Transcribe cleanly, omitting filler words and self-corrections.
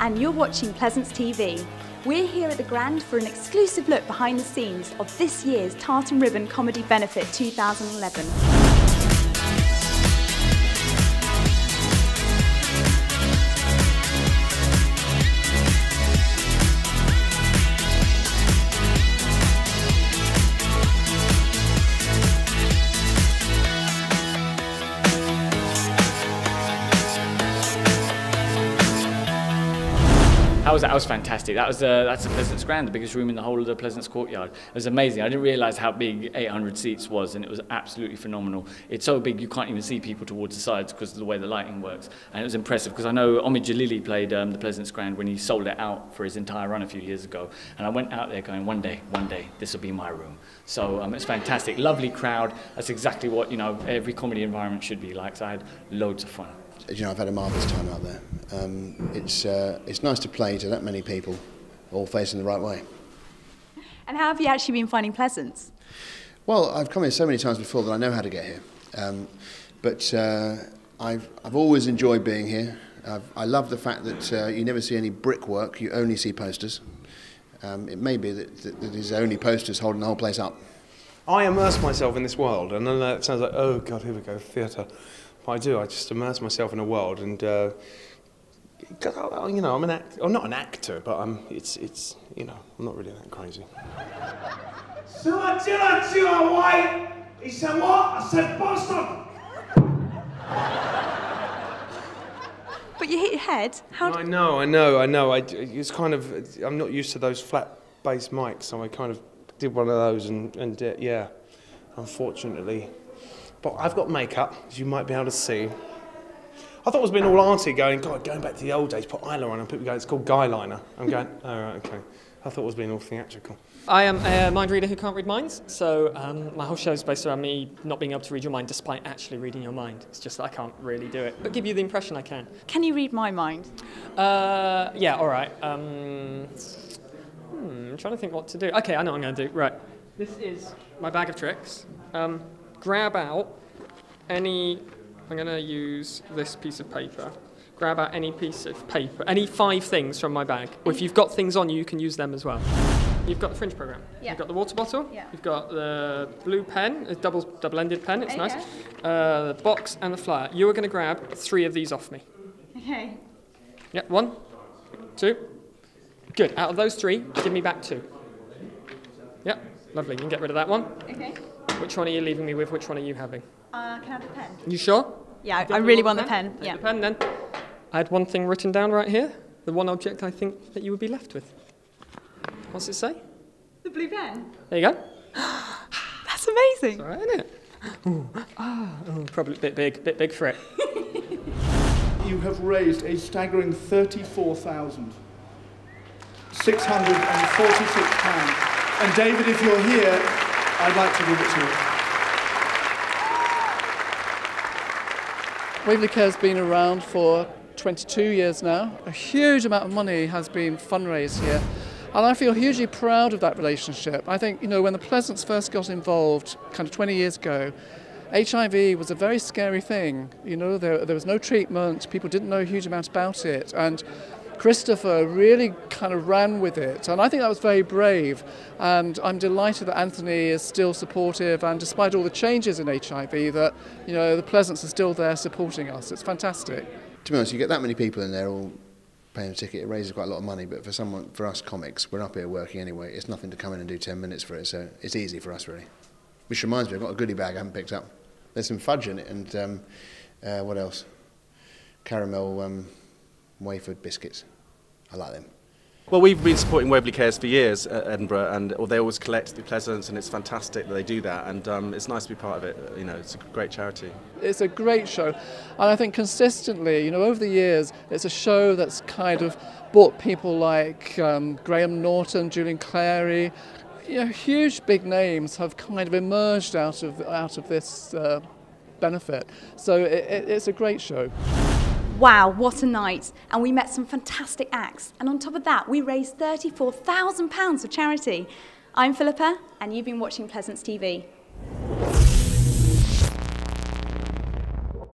and you're watching Pleasance TV. We're here at the Grand for an exclusive look behind the scenes of this year's Tartan Ribbon Comedy Benefit 2011. That was fantastic. That's the Pleasance Grand, the biggest room in the whole of the Pleasance courtyard. It was amazing. I didn't realise how big 800 seats was, and it was absolutely phenomenal. It's so big you can't even see people towards the sides because of the way the lighting works. And it was impressive because I know Omid Jalili played the Pleasance Grand when he sold it out for his entire run a few years ago. And I went out there going, one day, this will be my room. So it's fantastic. Lovely crowd. That's exactly what, you know, every comedy environment should be like. So I had loads of fun. You know, I've had a marvellous time out there. It's nice to play to that many people, all facing the right way. And how have you actually been finding Pleasance? Well, I've come here so many times before that I know how to get here. But I've always enjoyed being here. I love the fact that you never see any brickwork, you only see posters. It may be that there's only posters holding the whole place up. I immerse myself in this world, and I know it sounds like, oh God, here we go, theatre. But I do, I just immerse myself in a world, and you know, I'm not an actor, but it's you know, I'm not really that crazy. So I tell you why? He said what? I said Boston. But you hit your head. How? I know. It's kind of, I'm not used to those flat bass mics, so I kind of did one of those, and yeah, unfortunately. But I've got makeup, as you might be able to see. I thought it was being all aunty going, God, going back to the old days, put eyeliner on, and people go, it's called guy liner. I'm going, oh, right, okay. I thought it was being all theatrical. I am a mind reader who can't read minds, so my whole show is based around me not being able to read your mind despite actually reading your mind. It's just that I can't really do it, but give you the impression I can. Can you read my mind? Yeah, all right. I'm trying to think what to do. Okay, I know what I'm going to do. Right. This is my bag of tricks. Grab out any, I'm going to use this piece of paper. Grab out any piece of paper, any 5 things from my bag. Or if you've got things on you, you can use them as well. You've got the fringe program. Yeah. You've got the water bottle. Yeah. You've got the blue pen, a double-ended pen, it's nice. The box and the flyer. You are going to grab 3 of these off me. Okay. Yeah, 1, 2. Good. Out of those 3, give me back 2. Yeah, lovely. You can get rid of that one. Okay. Which one are you leaving me with? Which one are you having? Can I have the pen? You sure? Yeah, I really want the pen. Yeah. The pen then. I had one thing written down right here. The one object I think that you would be left with. What's it say? The blue pen. There you go. That's amazing. It's all right, isn't it? Ooh. Probably a bit big for it. You have raised a staggering £34,646. And David, if you're here, I'd like to give it to you. Waverley Care's been around for 22 years now. A huge amount of money has been fundraised here, and I feel hugely proud of that relationship. I think, you know, when the Pleasance first got involved, kind of 20 years ago, HIV was a very scary thing. You know, there was no treatment, people didn't know a huge amount about it, and Christopher really kind of ran with it, and I think that was very brave, and I'm delighted that Anthony is still supportive, and despite all the changes in HIV, that, you know, the Pleasance is still there supporting us. It's fantastic. To be honest, you get that many people in there all paying a ticket, it raises quite a lot of money, but for us comics, we're up here working anyway. It's nothing to come in and do 10 minutes for it, so it's easy for us really. Which reminds me, I've got a goodie bag I haven't picked up. There's some fudge in it, and what else? Caramel wafered biscuits. I like them. Well, we've been supporting Waverley Cares for years at Edinburgh, and they always collect through Pleasance, and it's fantastic that they do that, and it's nice to be part of it. You know, it's a great charity. It's a great show, and I think consistently, you know, over the years, it's a show that's kind of brought people like Graham Norton, Julian Clary, you know, huge big names have kind of emerged out of this benefit. So it's a great show. Wow, what a night. And we met some fantastic acts. And on top of that, we raised £34,000 for charity. I'm Philippa, and you've been watching Pleasance TV.